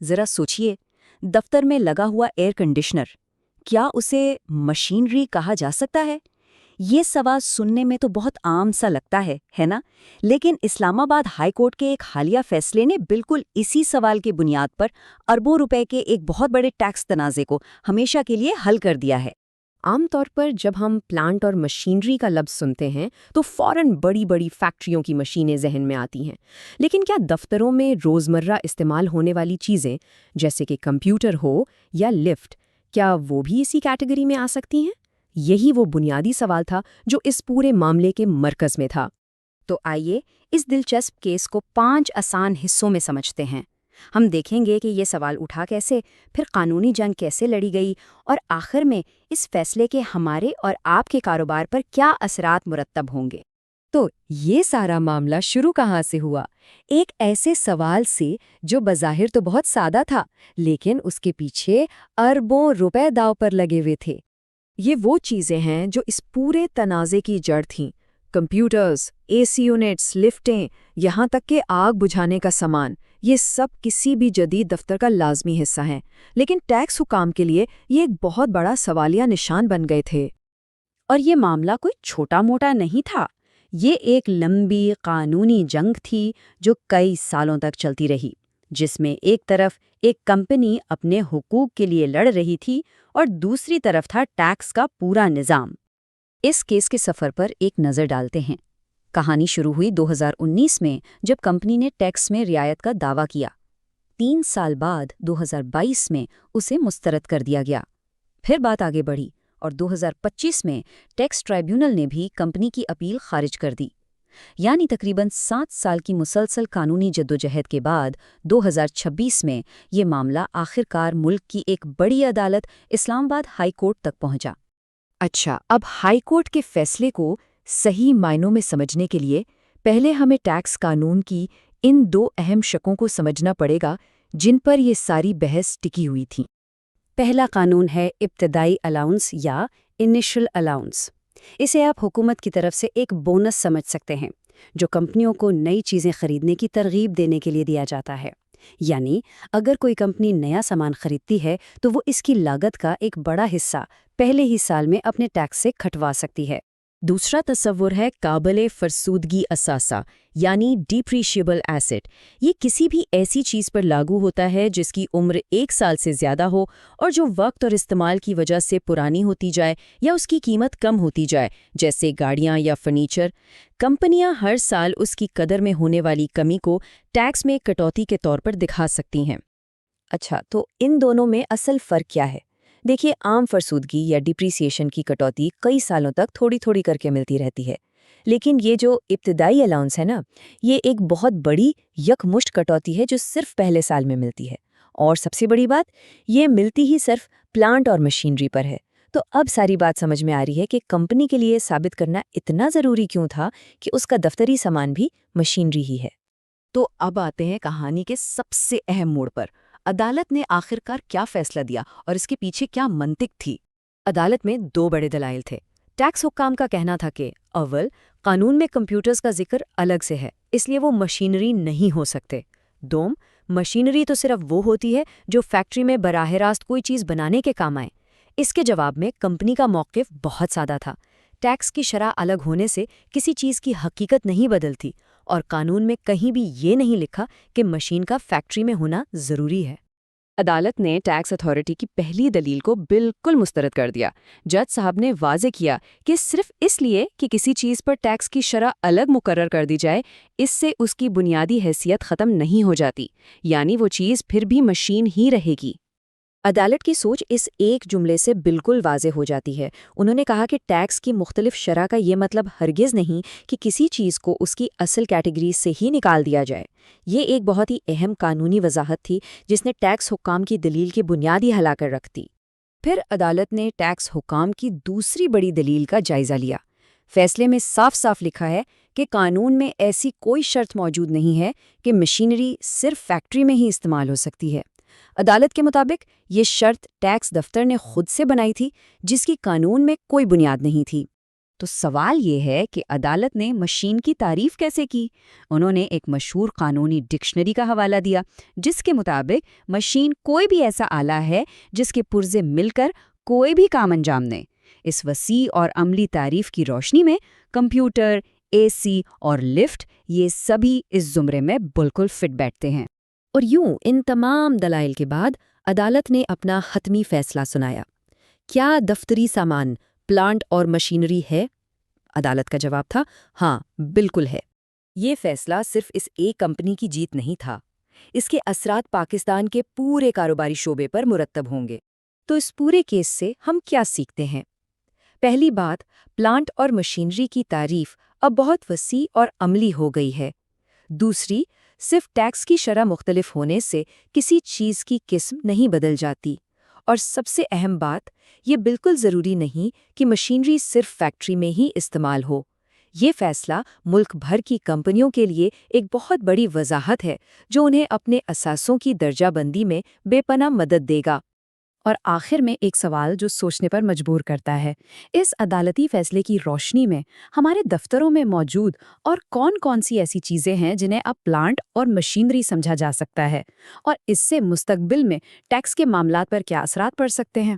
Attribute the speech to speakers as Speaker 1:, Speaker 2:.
Speaker 1: ذرا سوچئے، دفتر میں لگا ہوا ایئر کنڈیشنر، کیا اسے مشینری کہا جا سکتا ہے؟ یہ سوال سننے میں تو بہت عام سا لگتا ہے نا؟ لیکن اسلام آباد ہائی کورٹ کے ایک حالیہ فیصلے نے بالکل اسی سوال کی بنیاد پر اربوں روپے کے ایک بہت بڑے ٹیکس تنازع کو ہمیشہ کے لیے حل کر دیا ہے۔
Speaker 2: عام طور پر جب ہم پلانٹ اور مشینری کا لفظ سنتے ہیں تو فوراً بڑی بڑی فیکٹریوں کی مشینیں ذہن میں آتی ہیں، لیکن کیا دفتروں میں روزمرہ استعمال ہونے والی چیزیں جیسے کہ کمپیوٹر ہو یا لفٹ، کیا وہ بھی اسی کیٹیگری میں آ سکتی ہیں؟ یہی وہ بنیادی سوال تھا جو اس پورے معاملے کے مرکز میں تھا۔
Speaker 1: تو آئیے اس دلچسپ کیس کو 5 آسان حصوں میں سمجھتے ہیں۔ ہم دیکھیں گے کہ یہ سوال اٹھا کیسے، پھر قانونی جنگ کیسے لڑی گئی، اور آخر میں اس فیصلے کے ہمارے اور آپ کے کاروبار پر کیا اثرات مرتب ہوں گے۔
Speaker 2: تو یہ سارا معاملہ شروع کہاں سے ہوا؟ ایک ایسے سوال سے جو بظاہر تو بہت سادہ تھا، لیکن اس کے پیچھے اربوں روپے داؤ پر لگے ہوئے تھے۔ یہ وہ چیزیں ہیں جو اس پورے تنازع کی جڑ تھیں: کمپیوٹرز، اے سی یونٹس، لفٹیں، یہاں تک کہ آگ بجھانے کا سامان۔ یہ سب کسی بھی جدید دفتر کا لازمی حصہ ہیں، لیکن ٹیکس حکام کے لیے یہ ایک بہت بڑا سوالیہ نشان بن گئے تھے۔
Speaker 1: اور یہ معاملہ کوئی چھوٹا موٹا نہیں تھا، یہ ایک لمبی قانونی جنگ تھی جو کئی سالوں تک چلتی رہی، جس میں ایک طرف ایک کمپنی اپنے حقوق کے لیے لڑ رہی تھی اور دوسری طرف تھا ٹیکس کا پورا نظام۔ اس کیس کے سفر پر ایک نظر ڈالتے ہیں۔ کہانی شروع ہوئی 2019 میں، جب کمپنی نے ٹیکس میں رعایت کا دعویٰ کیا۔ 3 سال بعد 2022 میں اسے مسترد کر دیا گیا۔ پھر بات آگے بڑھی اور 2025 میں ٹیکس ٹرائبیونل نے بھی کمپنی کی اپیل خارج کر دی۔ یعنی تقریباً 7 سال کی مسلسل قانونی جدوجہد کے بعد 2026 میں یہ معاملہ آخرکار ملک کی ایک بڑی عدالت اسلام آباد ہائی کورٹ تک پہنچا۔
Speaker 2: اچھا، اب ہائی کورٹ کے فیصلے کو صحیح معنوں میں سمجھنے کے لیے پہلے ہمیں ٹیکس قانون کی ان 2 اہم شقوں کو سمجھنا پڑے گا جن پر یہ ساری بحث ٹکی ہوئی تھی۔
Speaker 1: پہلا قانون ہے ابتدائی الاؤنس یا انیشل الاؤنس۔ اسے آپ حکومت کی طرف سے ایک بونس سمجھ سکتے ہیں، جو کمپنیوں کو نئی چیزیں خریدنے کی ترغیب دینے کے لیے دیا جاتا ہے۔ یعنی اگر کوئی کمپنی نیا سامان خریدتی ہے تو وہ اس کی لاگت کا ایک بڑا حصہ پہلے ہی سال میں اپنے ٹیکس سے کھٹوا سکتی ہے۔
Speaker 2: دوسرا تصور ہے قابل فرسودگی اثاثہ، یعنی ڈیپریشیبل ایسٹ۔ یہ کسی بھی ایسی چیز پر لاگو ہوتا ہے جس کی عمر 1 سال سے زیادہ ہو اور جو وقت اور استعمال کی وجہ سے پرانی ہوتی جائے یا اس کی قیمت کم ہوتی جائے، جیسے گاڑیاں یا فرنیچر۔ کمپنیاں ہر سال اس کی قدر میں ہونے والی کمی کو ٹیکس میں کٹوتی کے طور پر دکھا سکتی ہیں۔
Speaker 1: اچھا، تو ان دونوں میں اصل فرق کیا ہے؟ دیکھیے، عام فرسودگی یا ڈپریسیشن کی کٹوتی کئی سالوں تک تھوڑی تھوڑی کر کے ملتی رہتی ہے، لیکن یہ جو ابتدائی الاؤنس ہے نا، یہ ایک بہت بڑی یکمشت کٹوتی ہے جو صرف پہلے سال میں ملتی ہے، اور سب سے بڑی بات، یہ ملتی ہی صرف پلانٹ اور مشینری پر ہے۔ تو اب ساری بات سمجھ میں آ رہی ہے کہ کمپنی کے لیے ثابت کرنا اتنا ضروری کیوں تھا کہ اس کا دفتری سامان بھی مشینری ہی ہے۔
Speaker 3: تو اب آتے ہیں کہانی کے سب سے اہم موڑ پر۔ عدالت نے آخرکار کیا فیصلہ دیا اور اس کے پیچھے کیا منطق تھی؟
Speaker 2: عدالت میں 2 بڑے دلائل تھے۔ ٹیکس حکام کا کہنا تھا کہ اول، قانون میں کمپیوٹرز کا ذکر الگ سے ہے، اس لیے وہ مشینری نہیں ہو سکتے۔ دوم، مشینری تو صرف وہ ہوتی ہے جو فیکٹری میں براہ راست کوئی چیز بنانے کے کام آئے۔ اس کے جواب میں کمپنی کا موقف بہت سادہ تھا۔ ٹیکس کی شرح الگ ہونے سے کسی چیز کی حقیقت نہیں بدلتی، اور قانون میں کہیں بھی یہ نہیں لکھا کہ مشین کا فیکٹری میں ہونا ضروری ہے۔ عدالت نے ٹیکس اتھارٹی کی پہلی دلیل کو بالکل مسترد کر دیا۔ جج صاحب نے واضح کیا کہ صرف اس لیے کہ کسی چیز پر ٹیکس کی شرح الگ مقرر کر دی جائے، اس سے اس کی بنیادی حیثیت ختم نہیں ہو جاتی، یعنی وہ چیز پھر بھی مشین ہی رہے گی۔ عدالت کی سوچ اس ایک جملے سے بالکل واضح ہو جاتی ہے۔ انہوں نے کہا کہ ٹیکس کی مختلف شرح کا یہ مطلب ہرگز نہیں کہ کسی چیز کو اس کی اصل کیٹیگری سے ہی نکال دیا جائے۔ یہ ایک بہت ہی اہم قانونی وضاحت تھی جس نے ٹیکس حکام کی دلیل کی بنیادی ہلا کر رکھ دی۔ پھر عدالت نے ٹیکس حکام کی دوسری بڑی دلیل کا جائزہ لیا۔ فیصلے میں صاف صاف لکھا ہے کہ قانون میں ایسی کوئی شرط موجود نہیں ہے کہ مشینری صرف فیکٹری میں ہی استعمال ہو سکتی ہے۔ عدالت کے مطابق یہ شرط ٹیکس دفتر نے خود سے بنائی تھی، جس کی قانون میں کوئی بنیاد نہیں تھی۔
Speaker 1: تو سوال یہ ہے کہ عدالت نے مشین کی تعریف کیسے کی؟ انہوں نے ایک مشہور قانونی ڈکشنری کا حوالہ دیا، جس کے مطابق مشین کوئی بھی ایسا آلہ ہے جس کے پرزے مل کر کوئی بھی کام انجام دیں۔ اس وسیع اور عملی تعریف کی روشنی میں کمپیوٹر، اے سی اور لفٹ، یہ سبھی اس زمرے میں بالکل فٹ بیٹھتے ہیں۔
Speaker 2: اور یوں ان تمام دلائل کے بعد عدالت نے اپنا حتمی فیصلہ سنایا۔ کیا دفتری سامان، پلانٹ اور مشینری ہے؟ عدالت کا جواب تھا ہاں، بالکل ہے۔ یہ فیصلہ صرف اس ایک کمپنی کی جیت نہیں تھا، اس کے اثرات پاکستان کے پورے کاروباری شعبے پر مرتب ہوں گے۔ تو اس پورے کیس سے ہم کیا سیکھتے ہیں؟ پہلی بات، پلانٹ اور مشینری کی تعریف اب بہت وسیع اور عملی ہو گئی ہے۔ دوسری، صرف ٹیکس کی شرح مختلف ہونے سے کسی چیز کی قسم نہیں بدل جاتی۔ اور سب سے اہم بات، یہ بالکل ضروری نہیں کہ مشینری صرف فیکٹری میں ہی استعمال ہو۔ یہ فیصلہ ملک بھر کی کمپنیوں کے لیے ایک بہت بڑی وضاحت ہے، جو انہیں اپنے اثاثوں کی درجہ بندی میں بے پناہ مدد دے گا۔
Speaker 3: اور آخر میں ایک سوال جو سوچنے پر مجبور کرتا ہے، اس عدالتی فیصلے کی روشنی میں ہمارے دفتروں میں موجود اور کون سی ایسی چیزیں ہیں جنہیں اب پلانٹ اور مشینری سمجھا جا سکتا ہے، اور اس سے مستقبل میں ٹیکس کے معاملات پر کیا اثرات پڑ سکتے ہیں؟